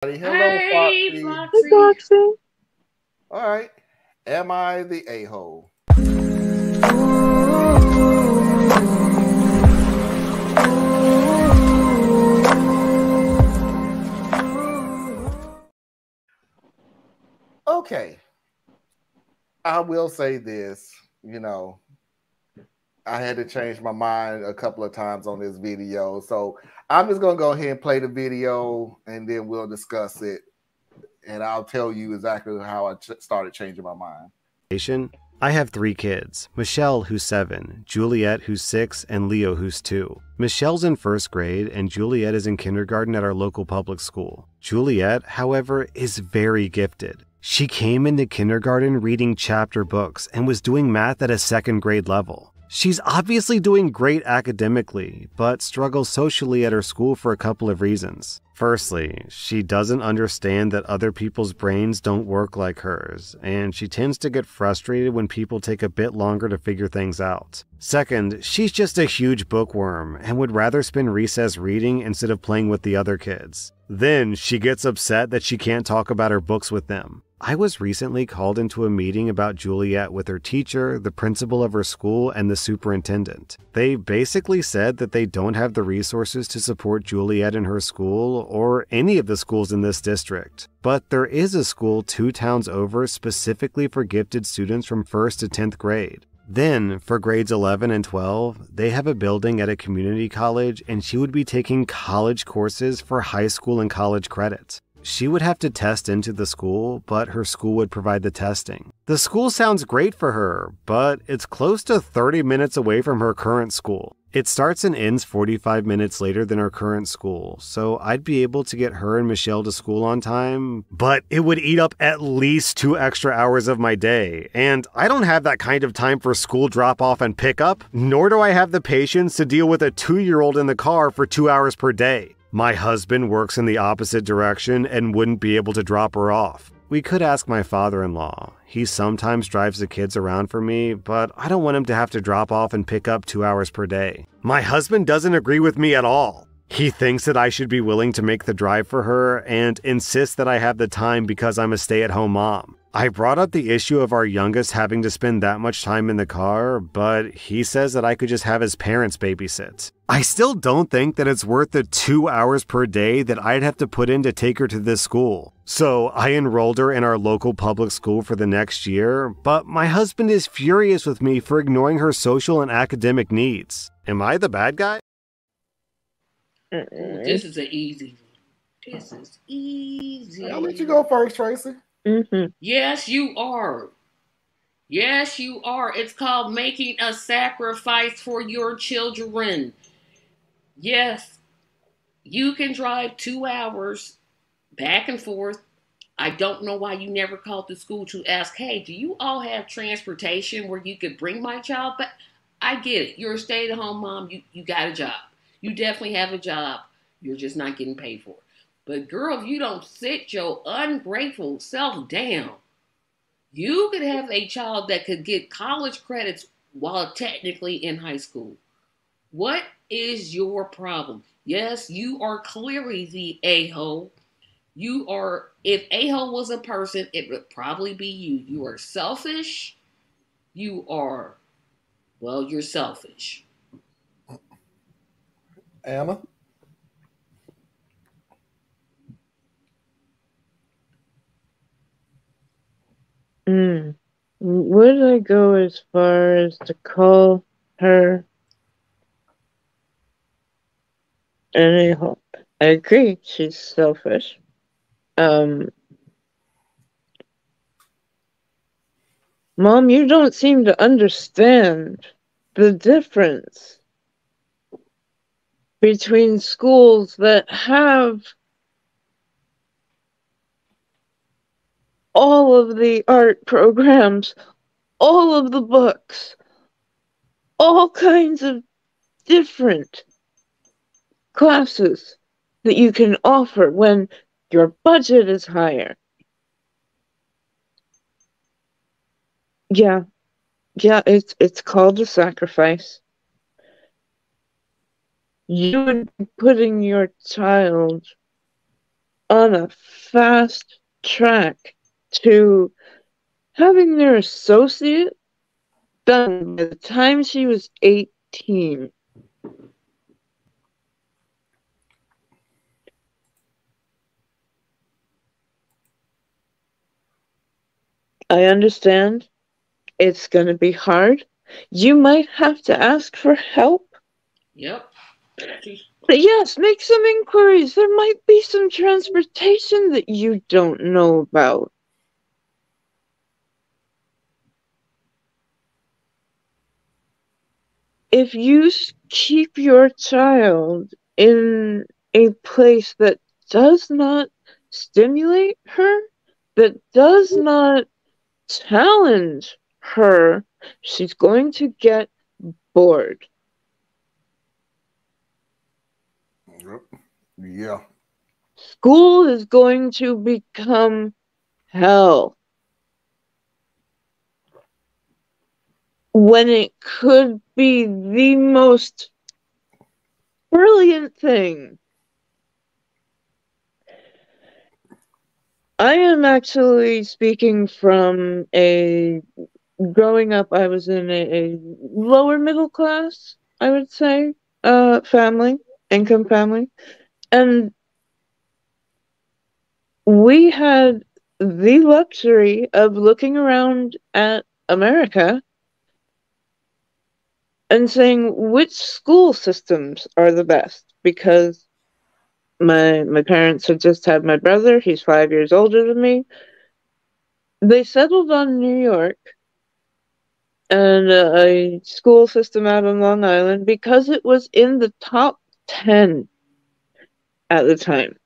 Hello, Hey, Foxy. Hey, Foxy. Foxy. All right. Am I the a-hole? Okay. I will say this. You know, I had to change my mind a couple of times on this video. So I'm just going to go ahead and play the video and then we'll discuss it. And I'll tell you exactly how I started changing my mind. I have 3 kids, Michelle, who's 7, Juliet, who's 6, and Leo, who's 2. Michelle's in 1st grade, and Juliet is in kindergarten at our local public school. Juliet, however, is very gifted. She came into kindergarten reading chapter books and was doing math at a 2nd grade level. She's obviously doing great academically, but struggles socially at her school for a couple of reasons. Firstly, she doesn't understand that other people's brains don't work like hers, and she tends to get frustrated when people take a bit longer to figure things out. Second, she's just a huge bookworm and would rather spend recess reading instead of playing with the other kids. Then she gets upset that she can't talk about her books with them. I was recently called into a meeting about Juliet with her teacher, the principal of her school, and the superintendent. They basically said that they don't have the resources to support Juliet in her school or any of the schools in this district. But there is a school 2 towns over specifically for gifted students from 1st to 10th grade. Then, for grades 11 and 12, they have a building at a community college, and she would be taking college courses for high school and college credit. She would have to test into the school, but her school would provide the testing. The school sounds great for her, but it's close to 30 minutes away from her current school. It starts and ends 45 minutes later than her current school, so I'd be able to get her and Michelle to school on time, but it would eat up at least 2 extra hours of my day, and I don't have that kind of time for school drop-off and pickup, nor do I have the patience to deal with a 2-year-old in the car for 2 hours per day. My husband works in the opposite direction and wouldn't be able to drop her off. We could ask my father-in-law. He sometimes drives the kids around for me, but I don't want him to have to drop off and pick up 2 hours per day. My husband doesn't agree with me at all. He thinks that I should be willing to make the drive for her and insists that I have the time because I'm a stay-at-home mom. I brought up the issue of our youngest having to spend that much time in the car, but he says that I could just have his parents babysit. I still don't think that it's worth the 2 hours per day that I'd have to put in to take her to this school. So I enrolled her in our local public school for the next year, but my husband is furious with me for ignoring her social and academic needs. Am I the bad guy? Ooh, this is an easy one. This is easy. I'll let you go first, Tracy. Yes, you are. Yes, you are. It's called making a sacrifice for your children. Yes, you can drive 2 hours back and forth. I don't know why you never called the school to ask, hey, do you all have transportation where you could bring my child back? I get it. You're a stay-at-home mom. You got a job. You definitely have a job. You're just not getting paid for it. But girl, if you don't sit your ungrateful self down, you could have a child that could get college credits while technically in high school. What is your problem? Yes, you are clearly the a-hole. You are, if a-hole was a person, it would probably be you. You are selfish. You are, well, you're selfish. Anna? Would I go as far as to call her an a-hole? I agree, she's selfish. Mom, you don't seem to understand the difference between schools that have all of the art programs, all of the books, all kinds of different classes that you can offer when your budget is higher. Yeah, it's called a sacrifice. You would be putting your child on a fast track to having their associate done by the time she was 18. I understand it's going to be hard. You might have to ask for help. Yep. But yes, make some inquiries. There might be some transportation that you don't know about. If you keep your child in a place that does not stimulate her, that does not challenge her, she's going to get bored. Yeah. School is going to become hell. When it could be the most brilliant thing. I am actually speaking from growing up, I was in a lower middle class, I would say, income family. And we had the luxury of looking around at America and saying which school systems are the best, because my parents had just had my brother. He's 5 years older than me. They settled on New York and a school system out on Long Island because it was in the top 10 at the time.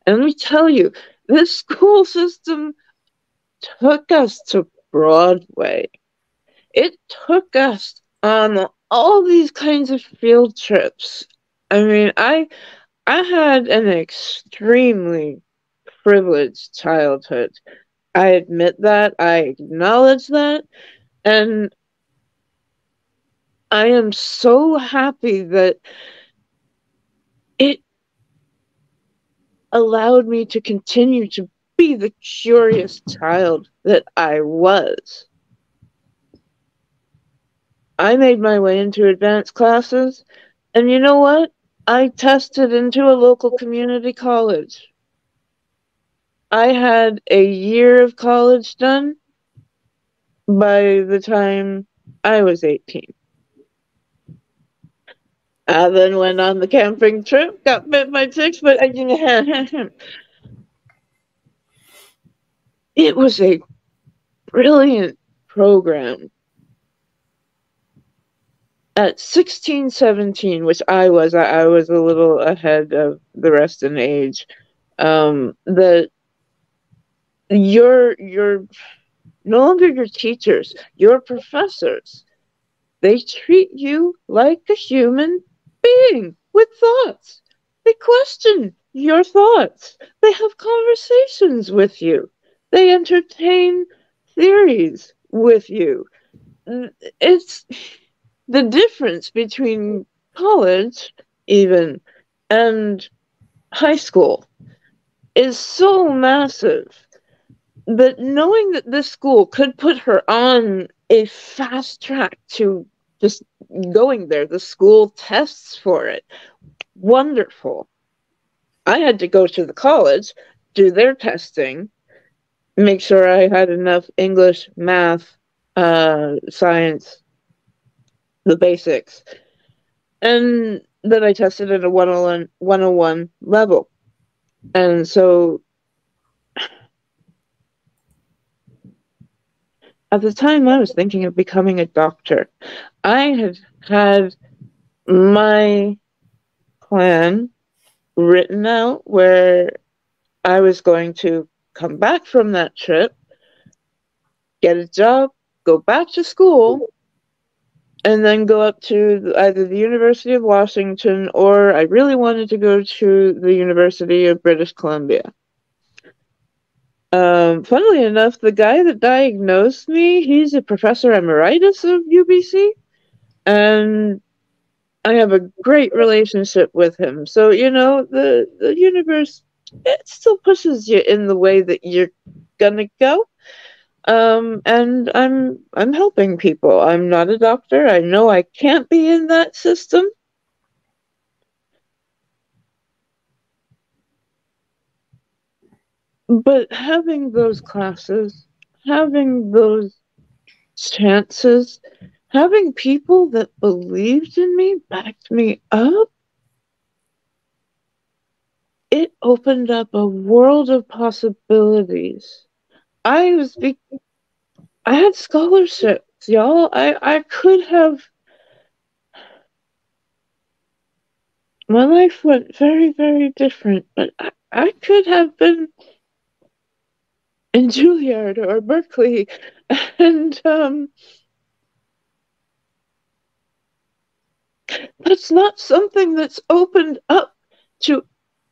And let me tell you, this school system took us to Broadway. It took us on all these kinds of field trips. I mean, I had an extremely privileged childhood. I admit that. I acknowledge that. And I am so happy that it allowed me to continue to be the curious child that I was. I made my way into advanced classes, and you know what? I tested into a local community college. I had a year of college done by the time I was 18. I then went on the camping trip, got bit by ticks, but it was a brilliant program. At 16, 17, which I was a little ahead of the rest in age, that you're no longer your teachers, your professors. They treat you like a human being with thoughts. They question your thoughts. They have conversations with you. They entertain theories with you. It's the difference between college, even, and high school is so massive. But knowing that this school could put her on a fast track to just going there, the school tests for it, wonderful. I had to go to the college, do their testing, make sure I had enough English, math, science, the basics, and then I tested at a 101 level. And so at the time, I was thinking of becoming a doctor. I had my plan written out where I was going to come back from that trip, get a job, go back to school, and then go up to either the University of Washington, or I really wanted to go to the University of British Columbia. Funnily enough, the guy that diagnosed me, he's a professor emeritus of UBC, and I have a great relationship with him. So, you know, the universe it still pushes you in the way that you're gonna go. And I'm helping people. I'm not a doctor. I know I can't be in that system. But having those classes, having those chances, having people that believed in me, backed me up, it opened up a world of possibilities. I had scholarships, y'all. I could have. My life went very, very different, but I could have been in Juilliard or Berkeley, and that's not something that's opened up to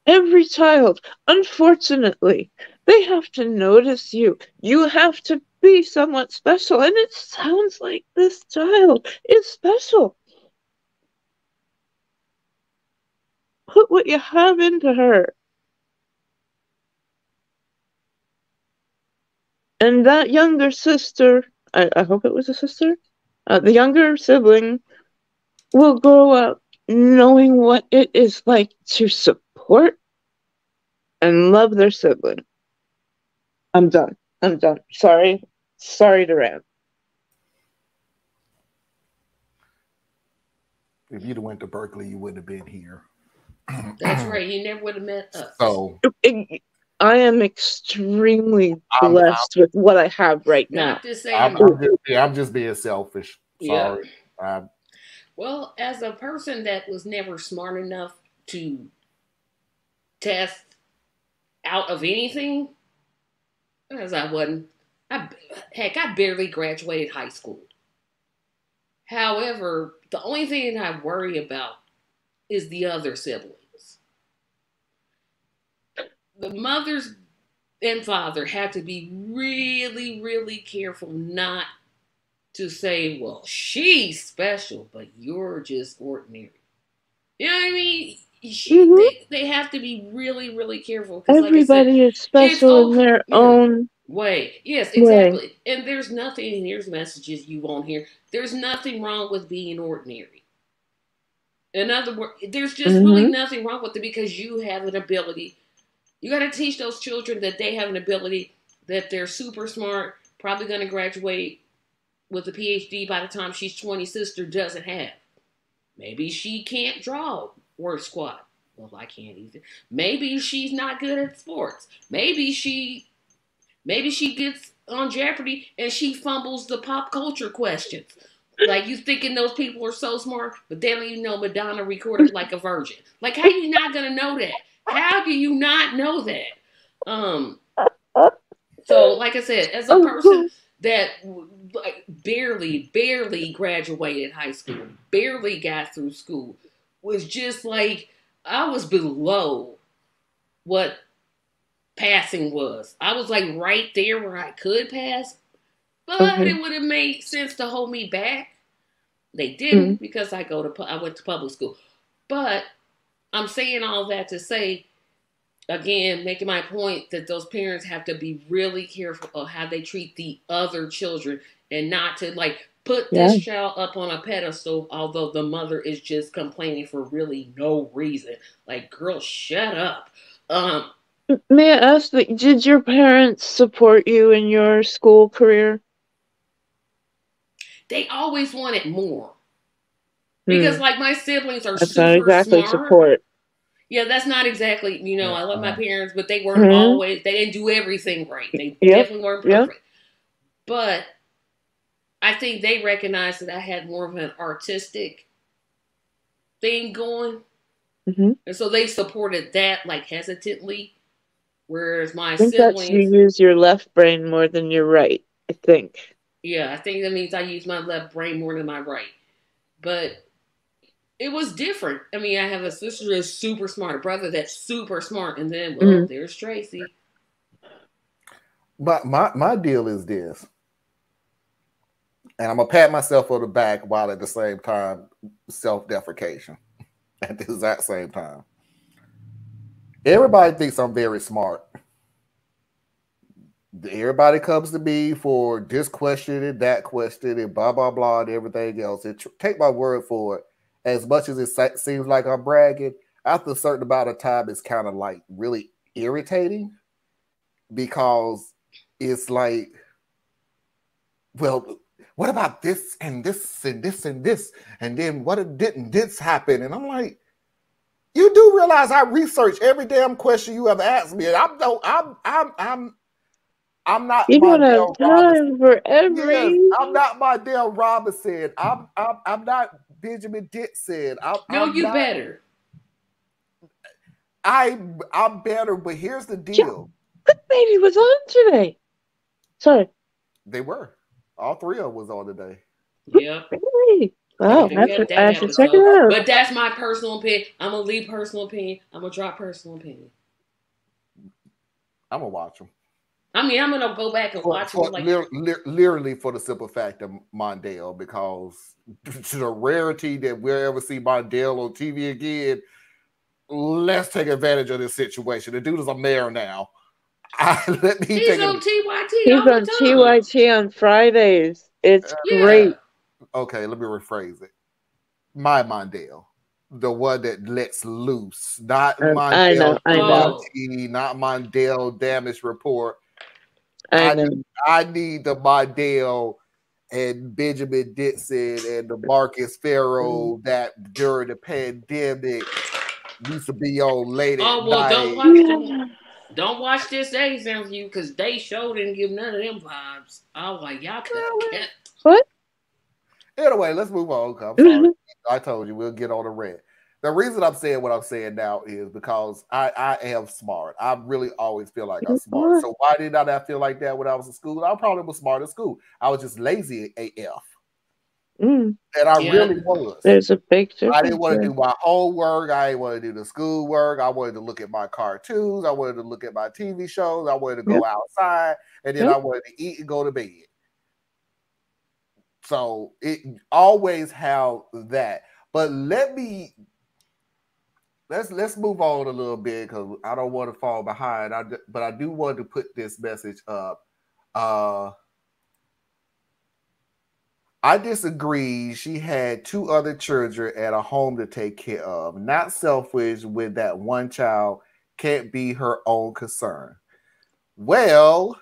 every child. Unfortunately, they have to notice you. You have to be somewhat special, and it sounds like this child is special. Put what you have into her. And that younger sister, I hope it was a sister, the younger sibling will grow up knowing what it is like to support and love their sibling. I'm done. I'm done. Sorry. Sorry to rant. If you'd have went to Berkeley, you wouldn't have been here. That's right. You never would have met us. So I am extremely blessed with what I have right now. Not to say I'm just being selfish. Sorry. Yeah. Well, as a person that was never smart enough to test out of anything, as I wasn't, I barely graduated high school. However, the only thing that I worry about is the other siblings. The mothers and father had to be really, really careful not to say, well, she's special, but you're just ordinary. You know what I mean? They have to be really, really careful. Everybody like is special in their own way. Yes, exactly. Way. And there's nothing, and here's messages you won't hear. There's nothing wrong with being ordinary. In other words, there's just really nothing wrong with it because you have an ability. You got to teach those children that they have an ability, that they're super smart, probably going to graduate with a PhD by the time she's 20. Sister doesn't have. Maybe she can't draw word squat. Well, I can't either. Maybe she's not good at sports. Maybe she gets on Jeopardy and she fumbles the pop culture questions. Like, you thinking those people are so smart, but they don't even know Madonna recorded like a virgin. Like, how are you not going to know that? How do you not know that? So, like I said, as a person that like barely graduated high school, barely got through school, was just like, I was below what passing was. I was like right there where I could pass, but it would have made sense to hold me back. They didn't because I went to public school. But I'm saying all that to say, again, making my point that those parents have to be really careful of how they treat the other children and not to like put this child up on a pedestal, although the mother is just complaining for really no reason. Like, girl, shut up. May I ask, did your parents support you in your school career? They always wanted more. Because, like, my siblings are that's super not exactly smart. Support. Yeah, that's not exactly, I love my parents, but they weren't always, they didn't do everything right. They definitely weren't perfect. But I think they recognized that I had more of an artistic thing going. And so they supported that, like, hesitantly. Whereas my siblings... you use your left brain more than your right, I think. Yeah, I think that means I use my left brain more than my right. But it was different. I mean, I have a sister that's super smart, a brother that's super smart, and then, well, there's Tracy. But my deal is this, and I'm going to pat myself on the back while at the same time self-deprecation at the exact same time. Everybody thinks I'm very smart. Everybody comes to me for this question and that question and blah blah blah and everything else. And take my word for it. As much as it seems like I'm bragging, after a certain amount of time, it's kind of like really irritating because it's like, well, what about this and this and this and this, and then what didn't this happen? And I'm like, you do realize I research every damn question you ever asked me, and I'm not You don't have Mondale Robinson. time for every. Yes, I'm not Mondale Robinson. I'm not Benjamin Dixon. No, I'm you not, better. I'm better, but here's the deal. Clickbaity was on today. Sorry. They were. All three of them was on today. Yep. Really? Wow, Yeah, I we had that have to check episode. it out. But that's my personal opinion. I'm gonna leave personal opinion. I'm gonna drop personal opinion. I'm gonna watch them. I mean, I'm gonna go back and watch them. Like, literally for the simple fact of Mondale, because to the rarity that we'll ever see Mondale on TV again, let's take advantage of this situation. The dude is a mayor now. he's on TYT. He's on TYT on Fridays. It's great. Okay, let me rephrase it. My Mondale, the one that lets loose, not Mondale, I know. not Mondale Damage Report. I know. I need the Mondale and Benjamin Dixon and the Marcus Farrow that during the pandemic used to be on late at night. Don't watch this A's interview because they sure didn't give none of them vibes. I was like, y'all could have kept. What? Anyway, let's move on. I'm sorry. I told you we'll get on the rant. The reason I'm saying what I'm saying now is because I am smart. I really always feel like I'm smart. So why did I not feel like that when I was in school? I probably was smart in school. I was just lazy AF. And I really was. There's a big difference. I didn't want to do my homework. I didn't want to do the schoolwork. I wanted to look at my cartoons. I wanted to look at my TV shows. I wanted to go outside. And then I wanted to eat and go to bed. So it always have that. But let's move on a little bit because I don't want to fall behind. But I do want to put this message up. I disagree. She had 2 other children at a home to take care of. Not selfish with that one child can't be her own concern. Well,